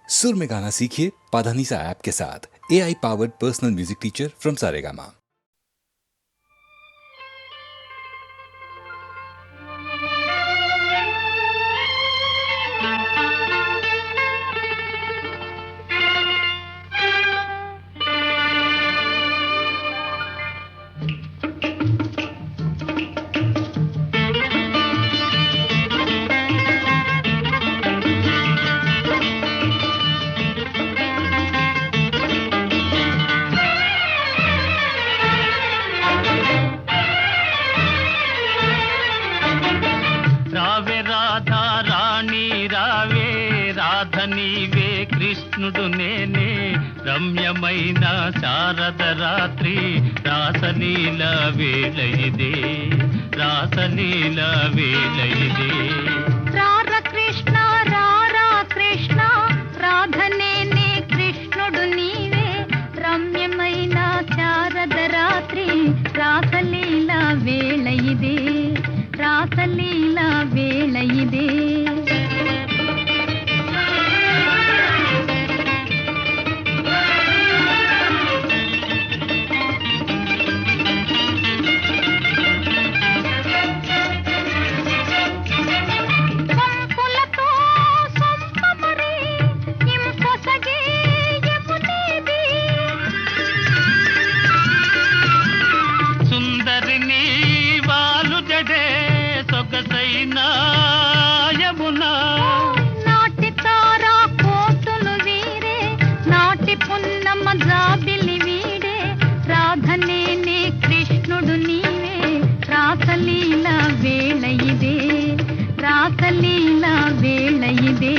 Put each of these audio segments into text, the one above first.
सुर में गाना सीखिए पाधानीसा ऐप के साथ। AI powered personal music teacher from Saregama. కృష్ణుడు నేనే రమ్యమైన శారద రాత్రి రాసలీల వేళ ఇదే రాసలీల వేళ ఇదే రార కృష్ణ రారా కృష్ణ రాధ నేనే కృష్ణుడు నీవే రమ్యమైన శారద రాత్రి రాసలీల వేళ ఇదే రాసలీల వేళ ఇదే రాసలీల వేళ ఇదే రాసలీల వేళ ఇదే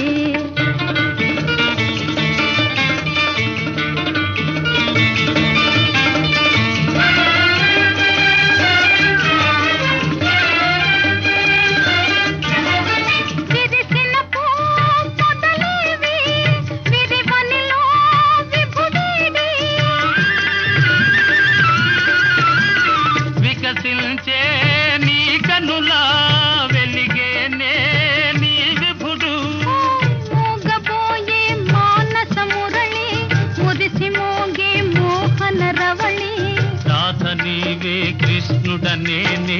కృష్ణుడనేనే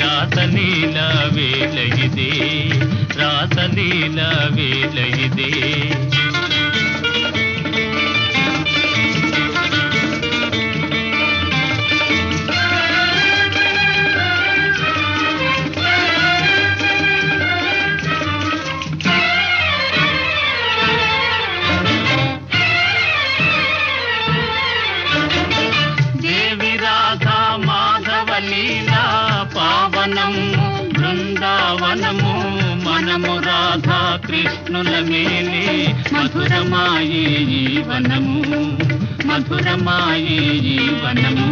రాసలీల వేళ ఇదే రాసలీల వేళ ఇదే బృందావనము మనము రాధా కృష్ణుల మేలే మధురమాయే జీవనము మధురమాయే జీవనము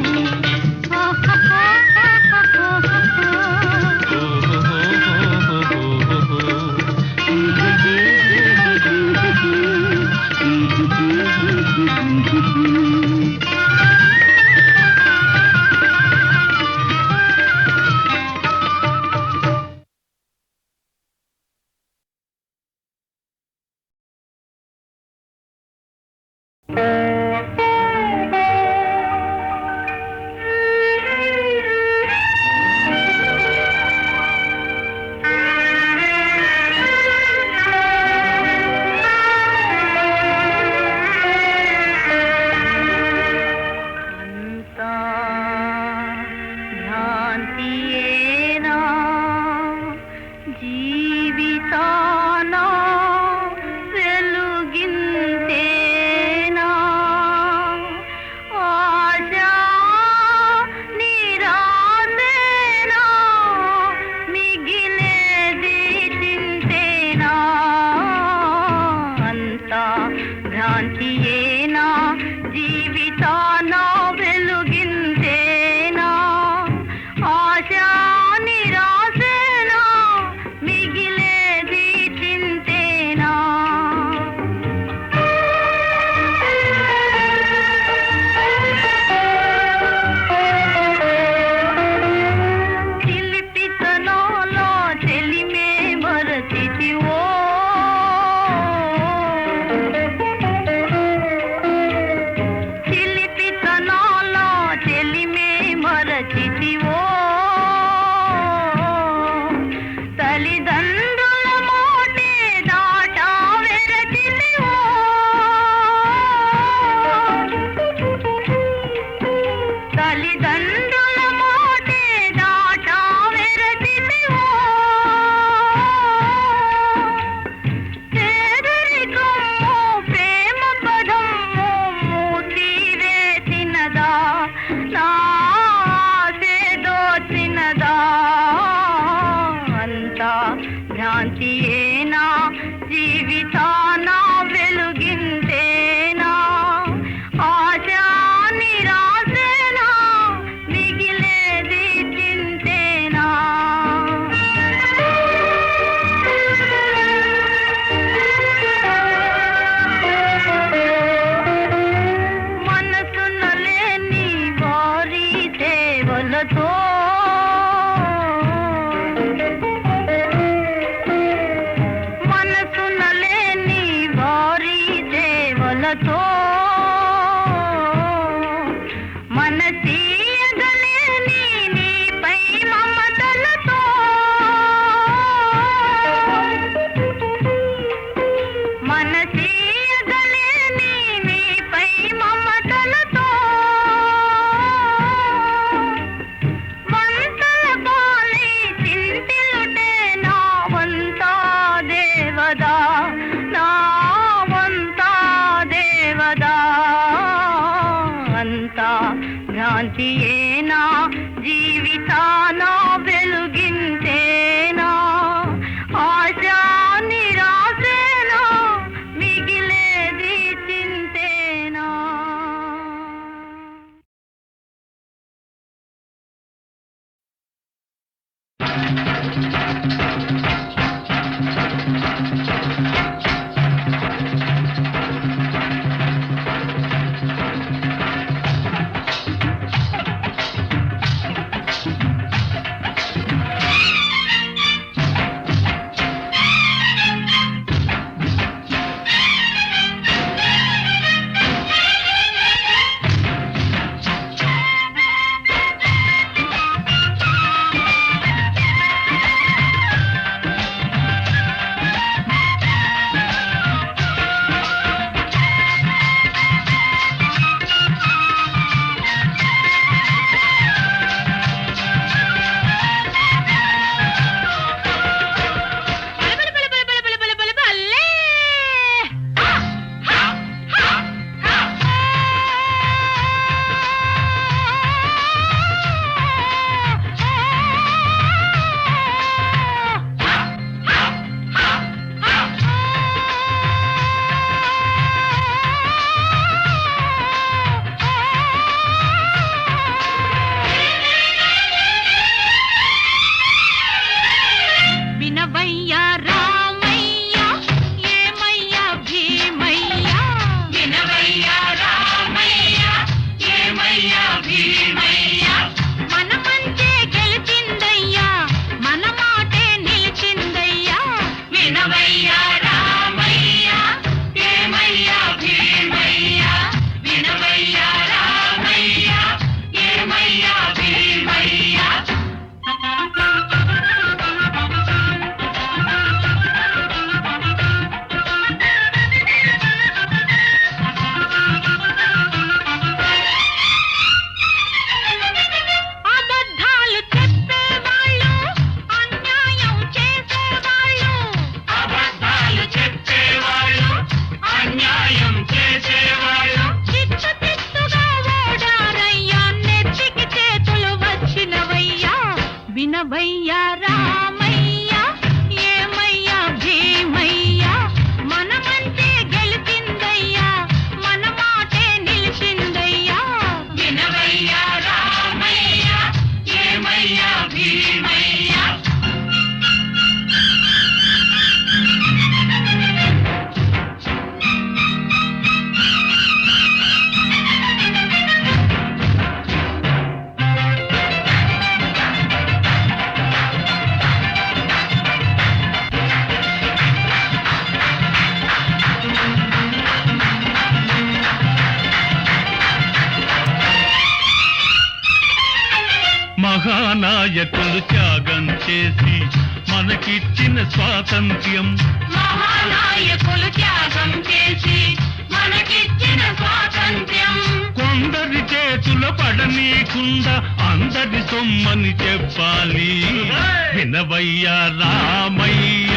మమతలతో మనసీయగలేని నీపై మమతలతో మనసీయగలేని నీపై మమతలతో వంతల పాలై చింతిలుటే నా వంతా దేవదా నా వంతా దేవదా అంతా భ్రాంతియేనా జీవితానా వెలుగించేనా ఆశా నిరాశేనా మిగిలేది చింతేనా. వినవయ్యా రామయ్య ఏమయ్యా భీమయ్య వినవయ్యా రామయ్య ఏమయ్యా భీమయ్య మన మంచే గెలిచిందయ్యా మన మాటే నిలిచిందయ్యా వినవయ్యా రామయ్య ఏమయ్యా భీమయ్య వినవయ్యా రామయ్య ఏమయ్యా భీమయ్య. అబద్ధాలు చెప్పేవాళ్ళు అన్యాయం చేసేవాళ్ళు అబద్ధాలు చెప్పేవాళ్ళు అన్యాయం చేసేవాళ్ళు చిత్తు చిత్తుగా ఓడారయ్యా నెత్తికి చేతులు వచ్చినవయ్యా వినవయ్యా రామయ్య ఏమయ్యా భీమయ్య మన మంటే గెలిచిందయ్యా మన మాటే నిలిచిందయ్యా వినవయ్యా రామయ్య ఏమయ్యా భీమయ్య. మహానాయకులు త్యాగం చేసి మనకిచ్చిన స్వాతంత్ర్యం మహానాయకులు త్యాగం చేసి మనకిచ్చిన స్వాతంత్ర్యం కొందరి చేతుల పడనీకుండా అందరి సొమ్మని చెప్పాలి వినవయ్యా రామయ్య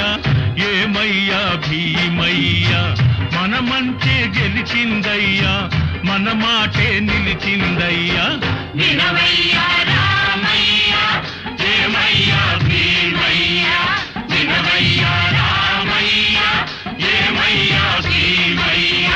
ఏమయ్యా భీమయ్య మన మంచే గెలిచిందయ్యా మన మాటే నిలిచిందయ్యా వినవయ్యా రామయ్య ఏమయ్యా భీమయ్య వినవయ్యా రామయ్య ఏమయ్యా భీమయ్య.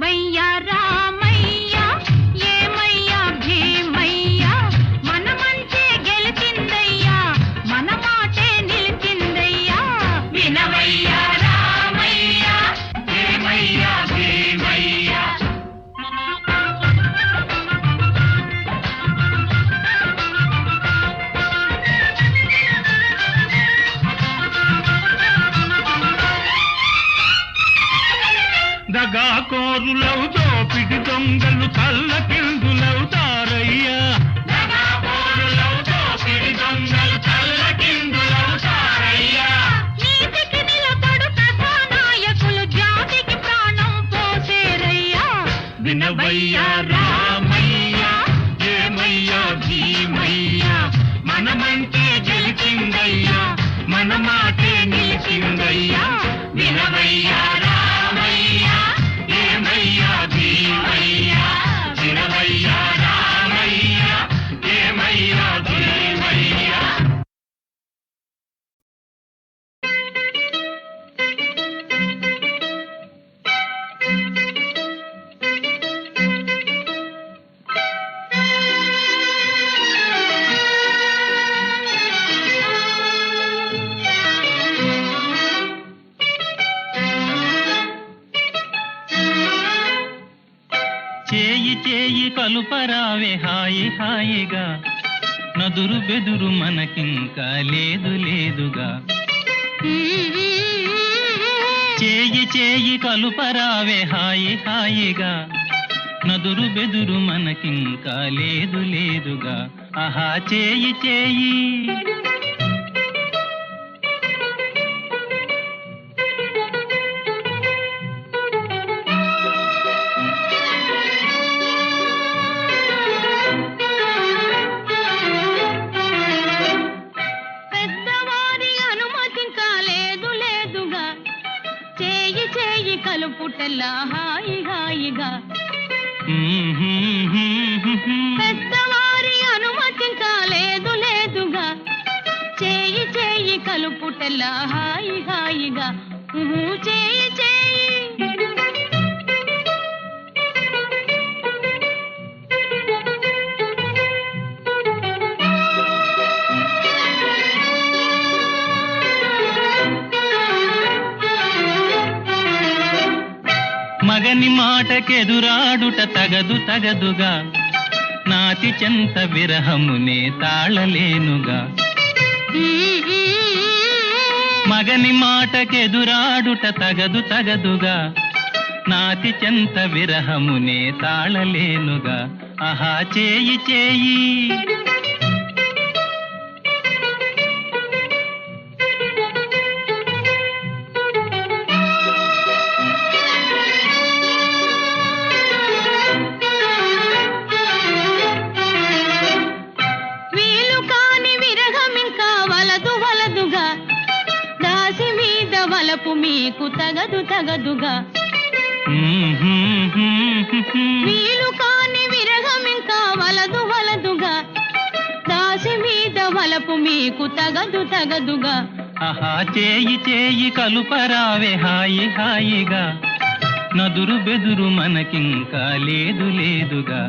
వినవయ్యా రామయ్య ఏమయ్యా భీమయ్యా మన మంచే గెలిచిందయ్యా మన మాటే నిలిచిందయ్యా వినవయ్యా రామయ్య ఏమయ్యా భీమయ్యా. దగాకోరులవు దోపిడి దొంగలు తల్లకిందులవుతారయ్యా. దగాకోరులవు దోపిడి దొంగలు తల్లకిందులవుతారయ్యా. నీతికి నిలబడు కథానాయకులు జాతికి ప్రాణం పోసేరయ్యా వినవయ్యా రామయ్య ఏమయ్యా భీమయ్యా మన మంటే గెలిచిందయ్యా మన మాటే నిలిచిందయ్యా. వినవయ్యా రామయ్య ఏమయ్యా భీమయ్యా. వినవయ్యా రామయ్య ఏమయ్యా భీమయ్యా. చేయి చేయి కలుపరావే హాయి హాయిగా నదురు బెదురు మనకింకా లేదు లేదుగా. చేయి చేయి కలుపరావే హాయి హాయిగా నదురు బెదురు మనకింకా లేదు లేదుగా. ఆహా చేయి చేయి పెద్దవారి అనుమతింకా లేదు లేదుగా చేయి చేయి కలుపుటల్లా హాయి హాయిగా పెద్దవారి అనుమతింకా లేదు లేదుగా చేయి చేయి కలుపుటల్లా హాయి హాయిగా చేయి చేయి మగని మాటకెదురాడుట తగదు తగదుగా నాతి చెంత విరహమునే తాళలేనుగా. మగని మాటకెదురాడుట తగదు తగదుగా నాతి చెంత విరహమునే తాళలేనుగా. ఆహా చేయి చేయి వీలు కాని విరహమింకా వలదు వలదుగా దాసి మీద వలపు మీకు తగదు తగదుగా. వీలు కాని విరహమింకా వలదు వలదుగా దాసి మీద వలపు మీకు తగదు తగదుగా. ఆహా చేయి చేయి కలుపరావే హాయి హాయిగా నదురు బెదురు మనకింకా లేదు లేదుగా.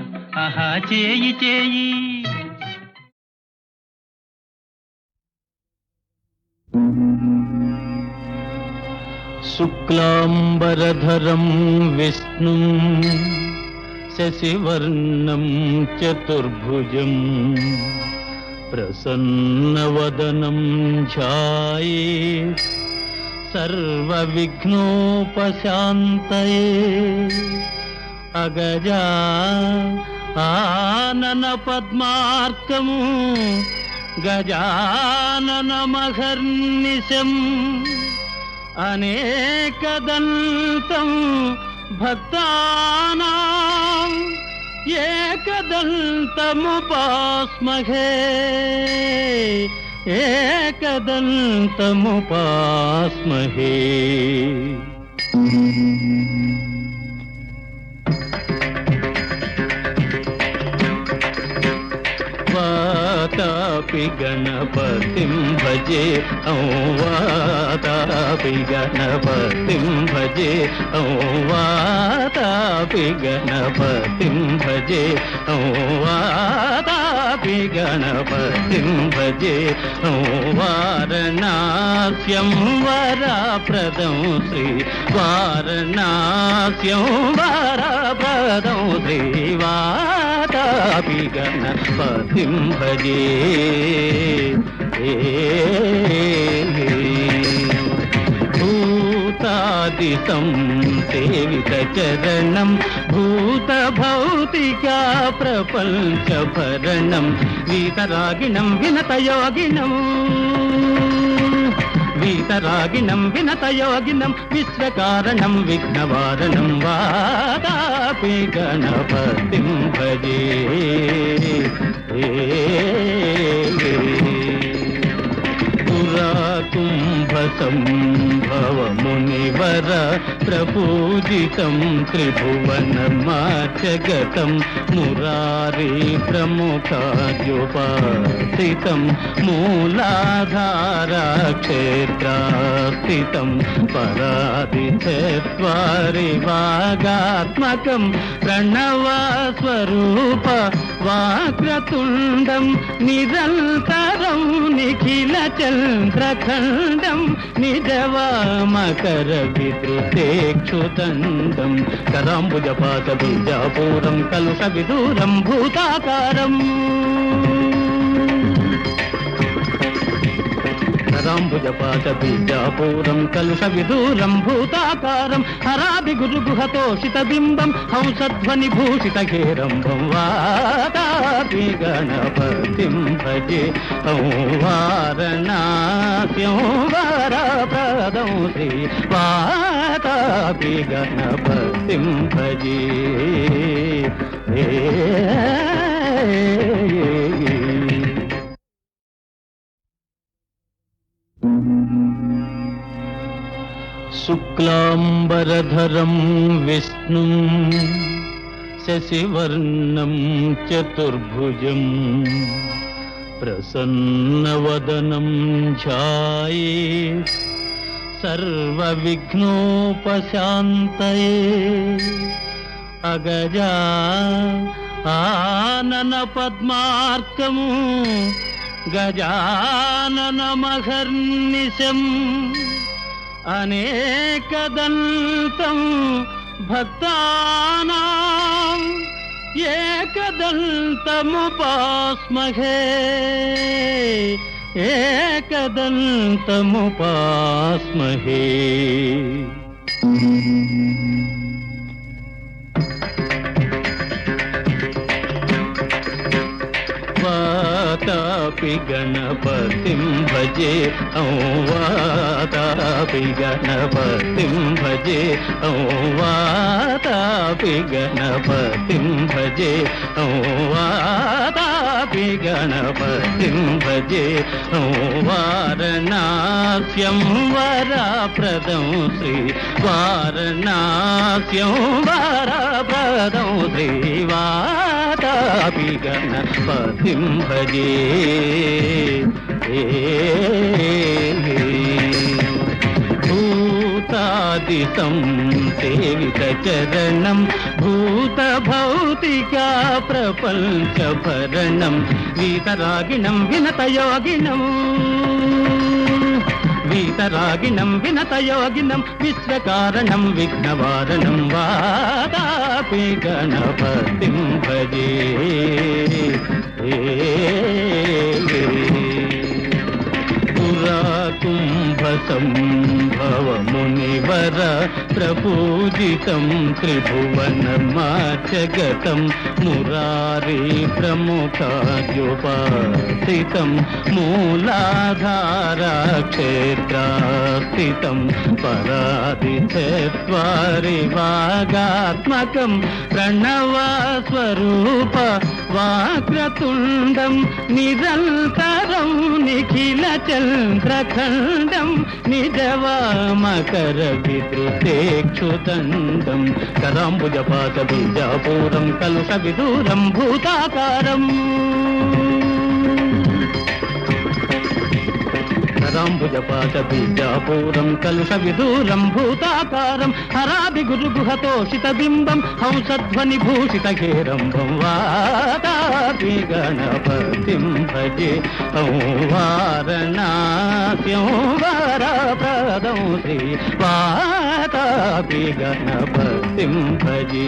ఆహా చేయి చేయి శుక్లాంబరధరం విష్ణుం శశివర్ణం చతుర్భుజం ప్రసన్నవదనం ధ్యాయేత్ సర్వవిఘ్నోపశాంతయే. అగజా ఆనన పద్మార్కము గజాననమహర్నిశం అనేకదంతం భక్తానాం ఏకదంతముపాస్మహే ఏకదంతముపాస్మహే. వాతాపి గణపతిం భజే వాతాపి వాతాపి గణపతిం భజే ఓ వాతాపి గణపతిం భజే ఓ వాతాపి గణపతిం భజే ఓ వారణాస్యం వరప్రదం శ్రీ వారణాస్యం వరప్రదం శ్రీ వాతాపి గణపతిం భజే భూతాదితం సేవిత చరణం భూత భౌతికా ప్రపంచ భరణం వీతరాగిణం వినతయోగినం వీతరాగిణం వినతయోగినం విశ్వకారణం విఘ్నవారణం వాతాపి గణపతిం భజే కుంభ సంభవ మునివర ప్రపూజితం త్రిభువనమాచగతం మురారి ప్రముఖాద్యుపాసితం మూలాధారా క్షేత్రాస్థితం పరాదిచత్వారి వాగాత్మకం ప్రణవస్వరూప వాక్రతుండం నిరంతరం నిఖిల చంద్రఖండం నిజవామకర విద్రుతేక్షుదండం కరాంబుజపాత బీజాపూరం కలుష విదూరం భూతాకారం కరాంబుజపాత బీజాపూరం కలుష విదూరం భూతాకారం హరాది గురుగుహతోషిత బింబం హంసధ్వని భూషిత హేరంబం వాతాపి గణపతిం భజే వారణాస్యం వరప్రదం శ్రీ వాతాపి గణపతిం భజే శుక్లాంబరధరం విష్ణుం శశివర్ణం చతుర్భుజం ప్రసన్నవదనం ధ్యాయేత్ సర్వవిఘ్నోపశాంతయే అగజా ఆనన పద్మార్కము గజాననమహర్నిశం అనేకదంతం భక్తానాం ఏకదంతముపాస్మహే ఏకదంతముపాస్మహే వాతాపి గణపతిం భజే వాతాపి గణపతిం భజే వాతాపి గణపతిం భజే వాతాపి గణపతిం భజే వారణాస్యం వరప్రదం శ్రీ వారణాస్యం వరప్రదం శ్రీ వాతాపి గణపతిం భజే భూతాదితం సేవిత చరణం భూత భౌతికా ప్రపంచ భరణం వీతరాగిణం వినతయోగినం వీతరాగిణం వినతయోగినం విశ్వకారణం విఘ్నవారణం వాతాపి గణపతిం భజే కుంభ సంభవ మునివర ప్రపూజితం త్రిభువనమాచగతం మురారి ప్రముఖాద్యుపాసితం మూలాధారా క్షేత్రాస్థితం పరాదిచత్వారి వాగాత్మకం ప్రణవస్వరూప వాక్రతుండం నిరంతరం నిఖిల చంద్రఖండం నిజవామకర విద్రుతేక్షుదండం కరాంబుజపాత బీజాపూరం కలుష విదూరం భూతాకారం గదాంబుజపాత బీజాపూరం కలుష విదూరం భూతాకారం హరాది గురుగుహతోషిత బింబం హంసధ్వని భూషిత హేరంబం వాతాపి గణపతిం భజే వారణాస్యం వరప్రదం శ్రీ వాతాపి గణపతిం భజే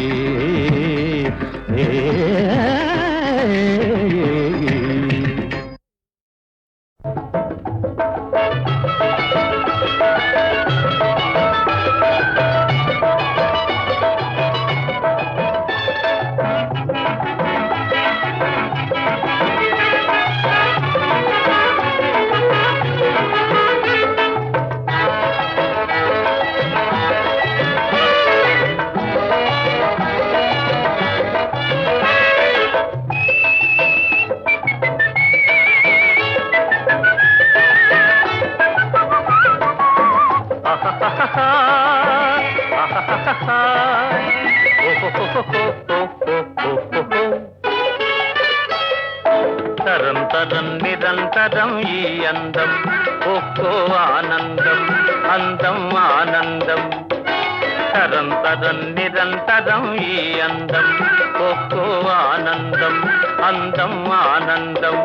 తరం తరం నిరంతరం ఈ అందం ఒక్కో ఆనందం అందం ఆనందం తరం తరం నిరంతరం ఈ అందం ఒక్కో ఆనందం అందం ఆనందం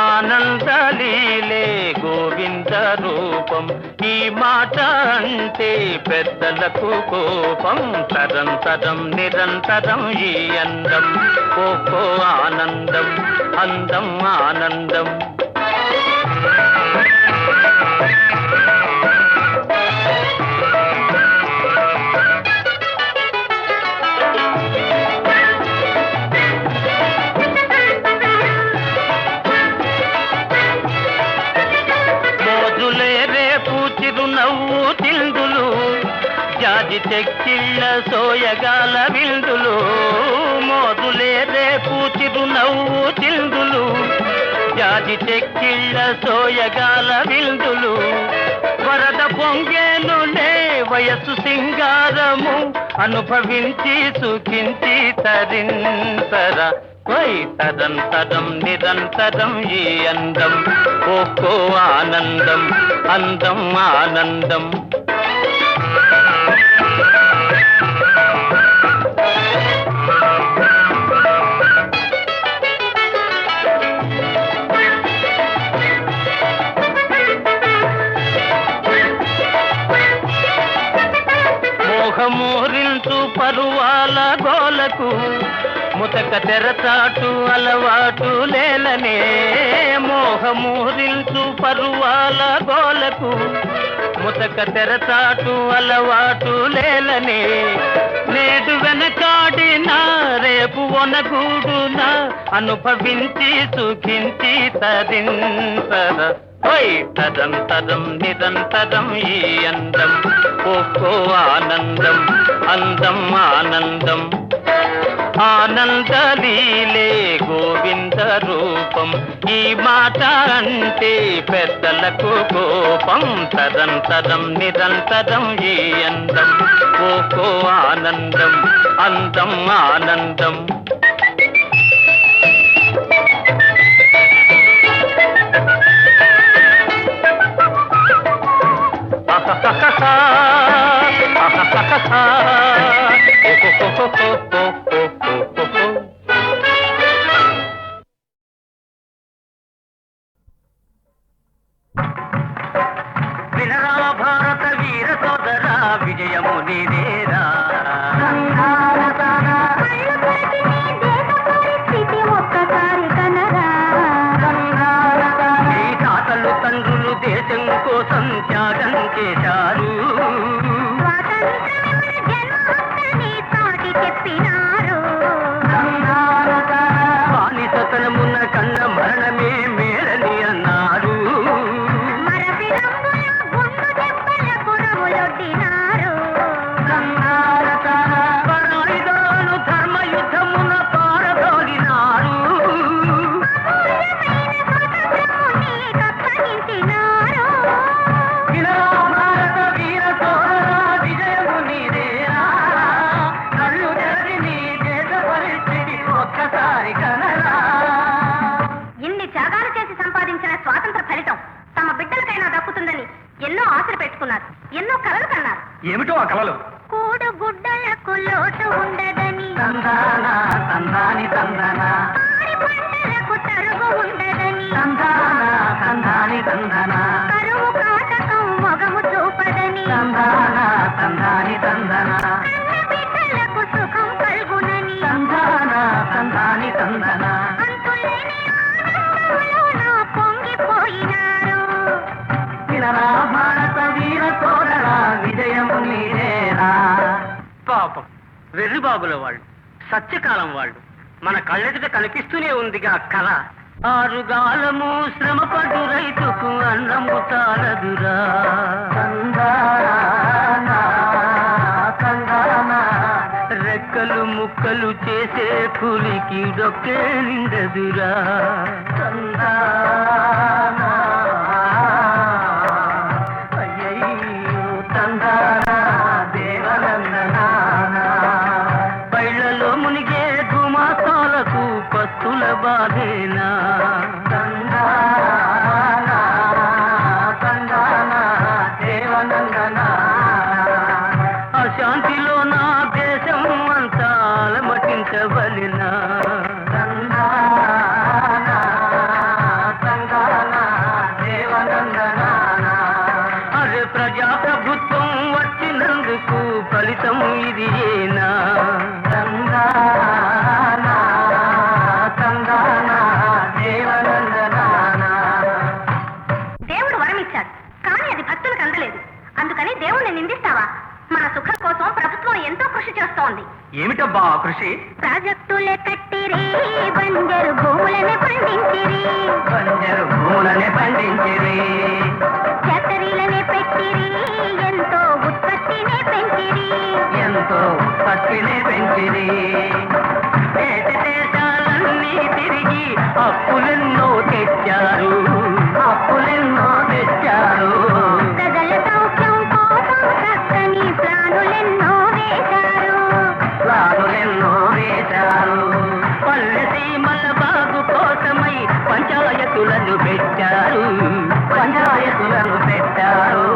ఆనందలీలే గోవింద రూపం ఈ మాట అంటే పెద్దలకు కోపం తరం తరం నిరంతరం ఈ అందం ఒక్కో ఆనందం అందం ఆనందం నవ్వు తిందులు జాజి చెక్కిళ్ళ సోయగాల విందులు మోదులే రేపు చిరునవ్వు తిందులు జాజి చెక్కిళ్ళ సోయగాల విందులు వరద పొంగేనులే వయసు సింగారము అనుభవించి సుఖించి తరింతర తరం తరం నిరంతరం ఈ అందం ఒక్కో ఆనందం అందం ఆనందం మోహమోరించు పరువాల గోలకు ముతక తెరచాటు అలవాటు లేలనే మోహమూరించు పరువాల గోలకు ముతక తెరచాటు అలవాటు లేలనే నేడు వెనకాడినా రేపు ఒనగూడునా అనుభవించి సుఖించి తరింతర తరం తరం నిరంతరం ఈ అందం ఒక్కో ఆనందం అందం ఆనందం ఆనందలీలే గోవింద రూపం ఈ మాట అంటే పెద్దలకు కోపం తరం తరం నిరంతరం ఈ అందం ఒక్కో ఆనందం అందం ఆనందం వినరా భారత వీర సోదరా విజయము నీదేరా ఈ తాతలు తండ్రులు దేశం కోసం త్యాగం చేశారు బానిసతనమున్న కన్న మరణమే మేలని అన్నారు పరాయుధాలు ధర్మయుద్ధమున పారదోలినారు భారత వీర చేసుకున్నారు, ఎన్నో కలలు కన్నారు. ఏమిటో ఆ కలలు? కూడు గుడ్డలకు లోటు ఉండదని, తందానా తందాని తందనా, పాడి పంటలకు తరుగు ఉండదని, తందానా తందాని తందనా, కరువు కాటకం మొగము చూపదని, తందానా తందాని తందనా, కన్న బిడ్డలకు సుఖం కలుగునని, తందానా తందాని తందనా, అంతులేని ఆనందంలోన పొంగిపోయినారు. వినరా భారత వీర సోదరా, విజయము నీదేరా. పాపం వెర్రిబాబుల వాళ్ళు, సత్యకాలం వాళ్ళు, మన కళ్ళెదుట కనిపిస్తూనే ఉందిగా కళ. ఆరుగాలము శ్రమపడు రైతుకు అన్నము చాలదురా. తందానా తందానా, రెక్కలు ముక్కలు చేసే పులికి డొక్కే నిండదురా. తందానా అయ్యయ్యో తందానా దేవనందనానా, పైళ్లలో మునిగే గుమాస్తాలకు పస్తుల బాధేనా. తందానా తందానా దేవనందనానా, అశాంతిలో నా దేశం అంతా అలమటించవలెనా. తందానా తందానా దేవనందనానా, అరే ప్రజాప్రభుత్వం వచ్చినందుకు ఫలితం ఇది ఏనా. తందానా తందానా దేవనందనానా. దేవుడు వరమిచ్చాడు, కానీ అది భక్తులకు అందలేదు. అందుకని దేవుణ్ణి నిందిస్తావా? మన సుఖం కోసం ప్రభుత్వం ఎంతో కృషి చేస్తోంది. ఏమిటబ్బా ఆ కృషి? ప్రాజెక్టులే కట్టిరి, బంజరు భూములనే పండించిరి, బంజరు భూములనే పండించిరి, ఫ్యాక్టరీలనే పెట్టిరి, ఎంతో ఉత్పత్తినే పెంచిరి, ఎంతో ఉత్పత్తిని పెంచిరి. దేశ దేశాలన్నీ తిరిగి అప్పులెన్నో తెచ్చారు. అప్పులెన్నో తెచ్చారు, ప్రజల సౌఖ్యం కోసం చక్కని ప్లానులెన్నో వేశారు. ప్లానులెన్నో వేశారు, పల్లె సీమల బాగు కోసమై పంచాయతులను పెట్టారు. పంచాయతులను పెట్టారు,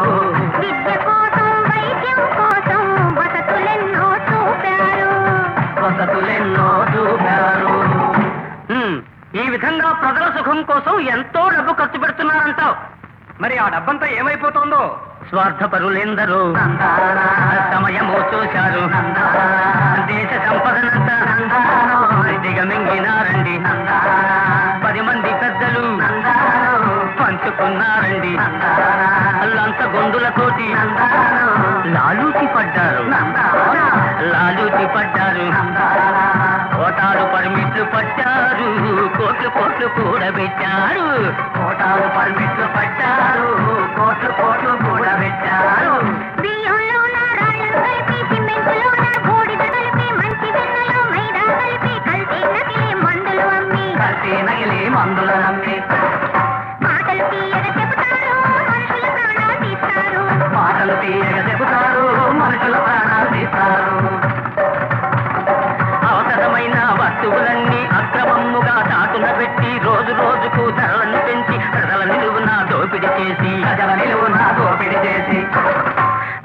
విద్య కోసం, వైద్యం కోసం వసతులెన్నో చూపారు. వసతులెన్నో చూపారు. ఈ విధంగా ప్రజల సుఖం కోసం ఎంతో డబ్బు ఖర్చు పెడుతున్నారంటావు. మరి ఆ డబ్బంతా ఏమైపోతుందో? స్వార్థపరులెందరో తందానా సమయము చూశారు. తందానా దేశ సంపదనంతా తందానా దిగమింగినారండి. తందానా 10 మంది పెద్దలు తందానా పంచుకున్నారండి. తందానా లంచ గొందులతోటి తందానా లాలూచి పడ్డారు. తందానా లాలూచి పడ్డారు. తందానా ఓటాలు పర్మిట్లు పట్టారు. కోట్లు కోట్లు కూడబెట్టారు. కోటాలు పర్మిట్లు పట్టారు, కోట్లు కోట్లు కూడబెట్టారు. బియ్యంలోన రాళ్ళను కలిపి, సిమెంటులోన బూడిద కలిపి, మంచి వెన్నలో మైదా కలిపి, కల్తీ నకిలీ మందులు అమ్మి, కల్తీ నకిలీ మందులు నమ్మి, మాటలు తీయగా చెబుతారు, మనుషుల ప్రాణాలు తీస్తారు. మాటలు తీయగా చెబుతారు, మనుషుల ప్రాణాలు తీస్తారు. అవసరమైన వస్తువులన్నీ అక్రమముగా చాటున పెట్టి రోజు రోజుకు ధరలను పెంచి ప్రజల నిలువున దోపిడీ చేసి ప్రజల నిలువున దోపిడీ చేసి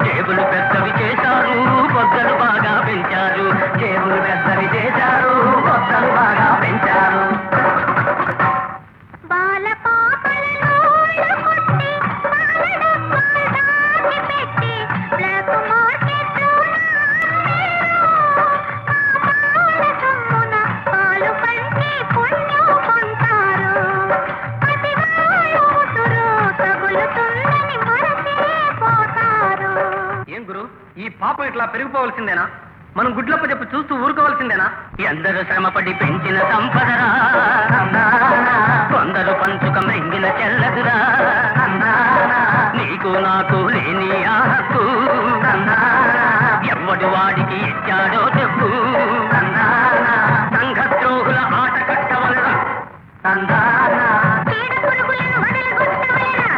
జేబులు పెద్దవి చేశారు. బొగ్గలు బాగా పెంచారు. జేబులు పెద్దవి చేశారు, కొత్తలు బాగా పెంచారు. బాల పాపలను కొట్టి, బాల డబ్బాలు దాచిపెట్టి, బ్లాక్ మార్కెట్లో పాపాల సొమ్మున పాలు పంచి పుణ్యం కొంటారు. ప్రతి వాళ్ళు ఉసురు తగులుతుందని మరచిపోతారు. ఏం గురు, ఈ పాపం ఇట్లా పెరిగిపోవలసిందేనా? మనం గుడ్లప్ప చెప్పు చూస్తూ ఊరుకోవాల్సిందేనా? ఎందరూ శ్రమపడి పెంచిన సంపదరా, తందానా కొందరు పంచుక మెంగిన చెల్లదురా. తందానా నీకు నాకు లేని ఆ హక్కు తందానా ఎవ్వడు వాడికి ఇచ్చాడో చెప్పు. తందానా సంఘద్రోహుల ఆట కట్టవలన తందానా చీడ పురుగులను వదలగొట్టవలెనా?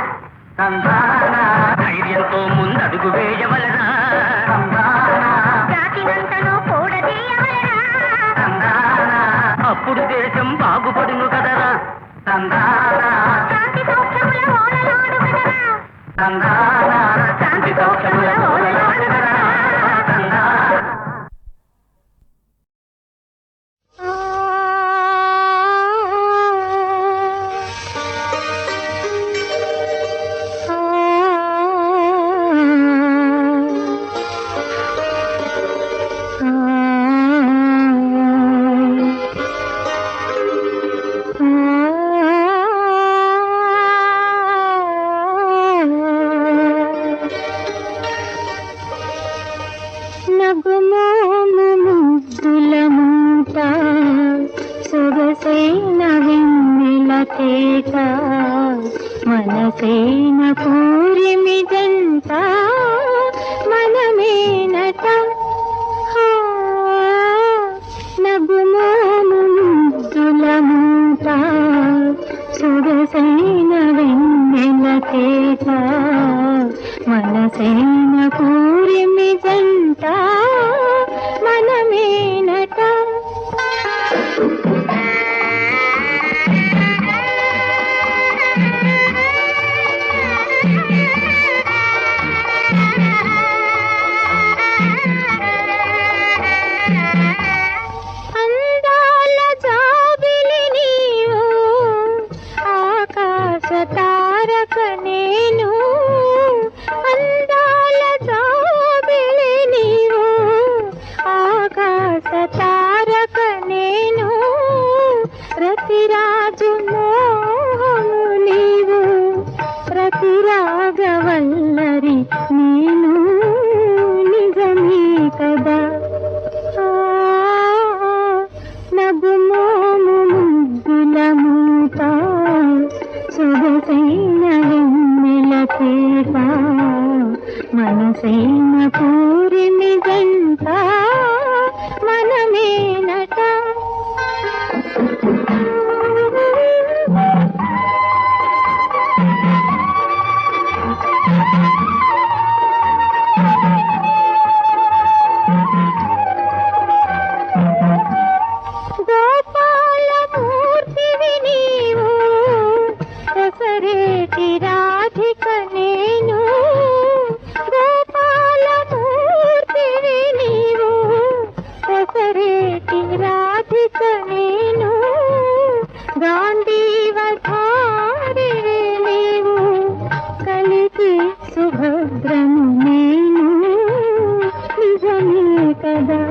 తందానా ధైర్యంతో ముందడుగు వేయవలన. తందానా జాతినంతను కూడదీయవలెనా? తందానా అప్పుడు దేశం బాగుపడును కదరా. తందానా శాంతి సౌఖ్యముల ఓలలాడు కదరా? తందానా శాంతి మనసైన పూరిమి జంట మనమేనట. అందాల జాబిలి నీవు, ఆకాశ తారక నేను. అందాల జాబిలి నీవు, ఆకాశ తారక నేను. రతిరాజు మోహము నీవు, రతిరాగవల్లరి నేను. నిజమే కదా నగుమోము ముద్దుల మూట, సొగసైన వెన్నెల తేట, మనసైన పూరిమి జంట మనమేనట. గోపాలమూర్తివి నీవు, రసరేటి రాధిక నేను. గోపాలమూర్తివి నీవు, రసరేటి రాధిక నేను. గాంధీవధారివి నీవు, కలికి సుభద్రను నేను. నిజమే కదా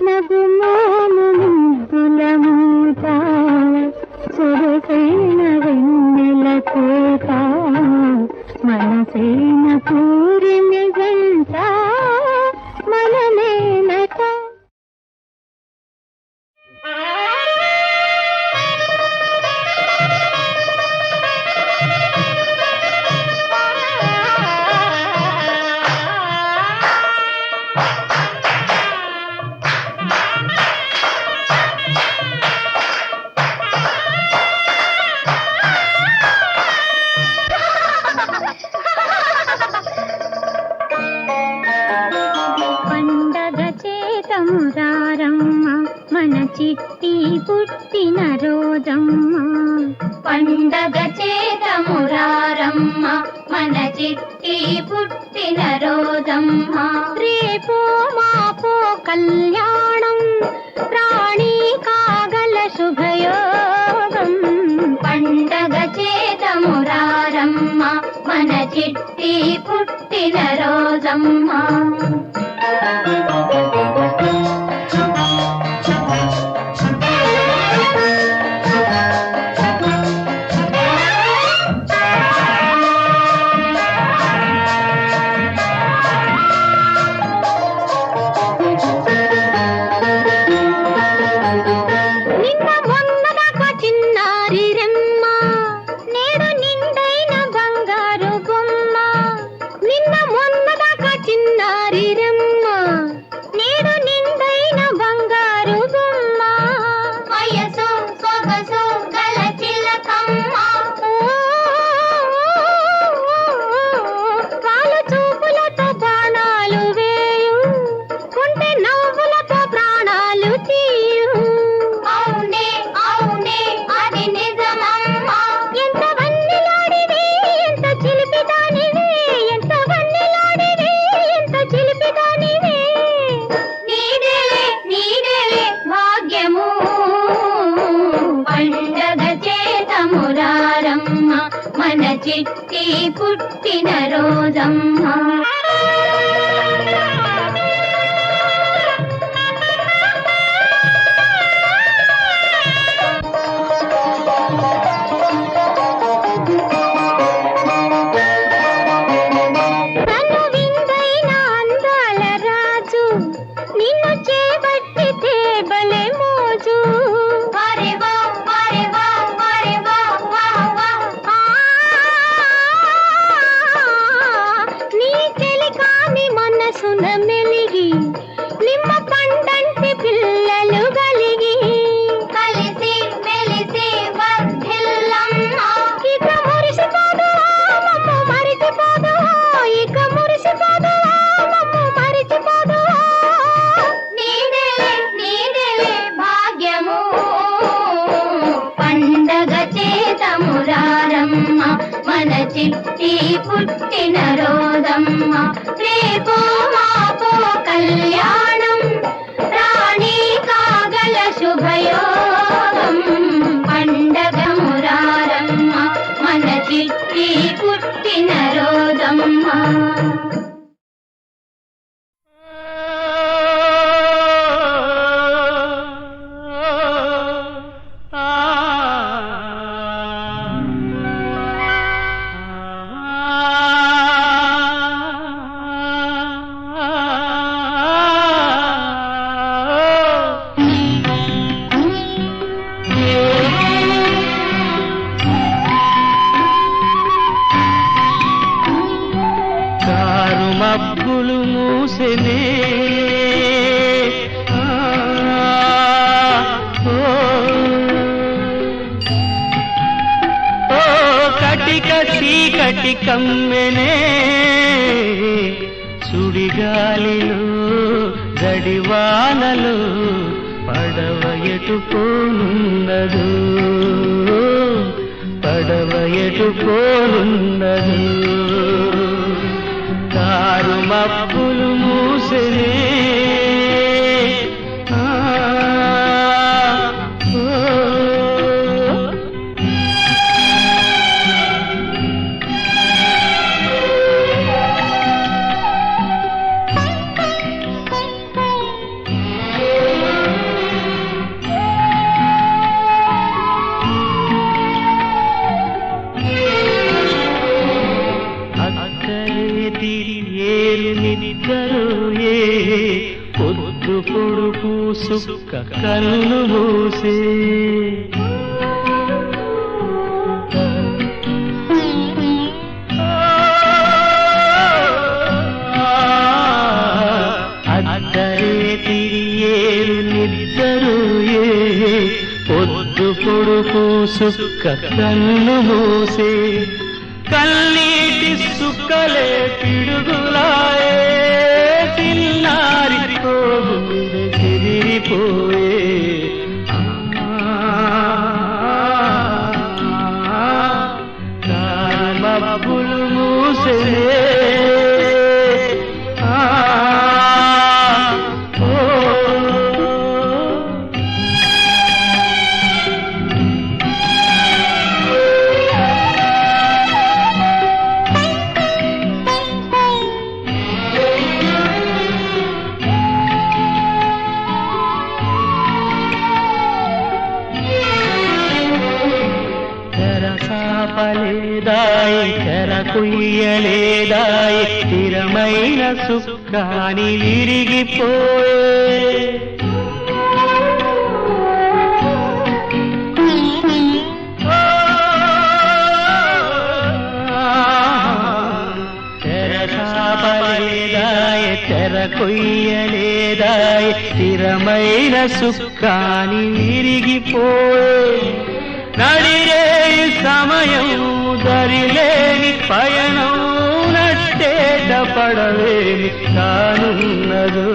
నగుమోము ముద్దుల మూట, సొగసైన వెన్నెల తోట, మనసైన పూరిమి జంట మనమేనట. పండగ చేతమురారమ్మ మన చిట్టి పుట్టిన రోజమ్మ. పండగ చేతమురారమ్మ మన చిట్టి పుట్టిన రోజమ్మ. రేపో మాపో కళ్యాణం, రాణి కాగల శుభయోగం. పండగ చేతమురారమ్మ మన చిట్టి పుట్టిన రోజమ్మ. నిన్న మొన్నదాకా చిన్నారి రెమ్మ, నేడు నిండైన బంగారు బొమ్మ. నిన్న మొన్నదాకా చిన్నారి రెమ్మ, నేడు నిండైన బంగారు బొమ్మ. వయసు సొగసు గల చిలకమ్మ, వాళ్ళ చూపులతో బాణాలు వేయు, కొంటె నవ్వులతో ప్రాణాలు తీయు. అవునే అవునే అది నిజమమ్మ. ఎంత వన్నెలాడివే ఎంత చిలిపిదానివే, ఎంత వన్నెలాడివే ఎంత చిలిపిదానివే. నీదేలే నీదేలే భాగ్యము, పండగ చేతమురారమ్మ మన చిట్టి పుట్టిన రోజమ్మ. తను విందైన అందాల రాజు, నిన్ను చేపట్టితే భలే మోజు. వరే వా వరే వా వరే వా వా వా. నీ పుట్టిన రోజమ్మ రేపో మాపో కళ్యాణం రాణి కాగల శుభయోగం పండగ మురారమ్మ మన చిట్టి పుట్టిన రోజమ్మ. మబ్బులు మూసెనే ఓ కటిక చీకటి కమ్మెనే సుడిగాలిలో జడివానలు పడవ ఎటు పోనున్నదు పడవ ఎటు పోనున్నదు కారు మబ్బులు మూసెనే నిద్దరు ఏ పొద్దు పొడుపు సుక్క కన్ను మూసే అద్దరే తిరియేరు నిద్దరు ఏ పొద్దు పొడుపు సుక్క కన్ను మూసే కన్నీటి సుక్కలే పిడుగులాయే తిన్నారి గుండె చెదిరిపోయే మబ్బులు మూసే పలేదాయి తెర కుయ్యలేదాయి స్థిరమైన సుఖాని విరిగిపోయే తెరసాపలేదాయి తెర కుయ్యలేదాయి స్థిరమైన సుఖాని విరిగిపోయే నడిరే సమయం దరిలేని పయనం నట్టేట పడలేని కానున్నదు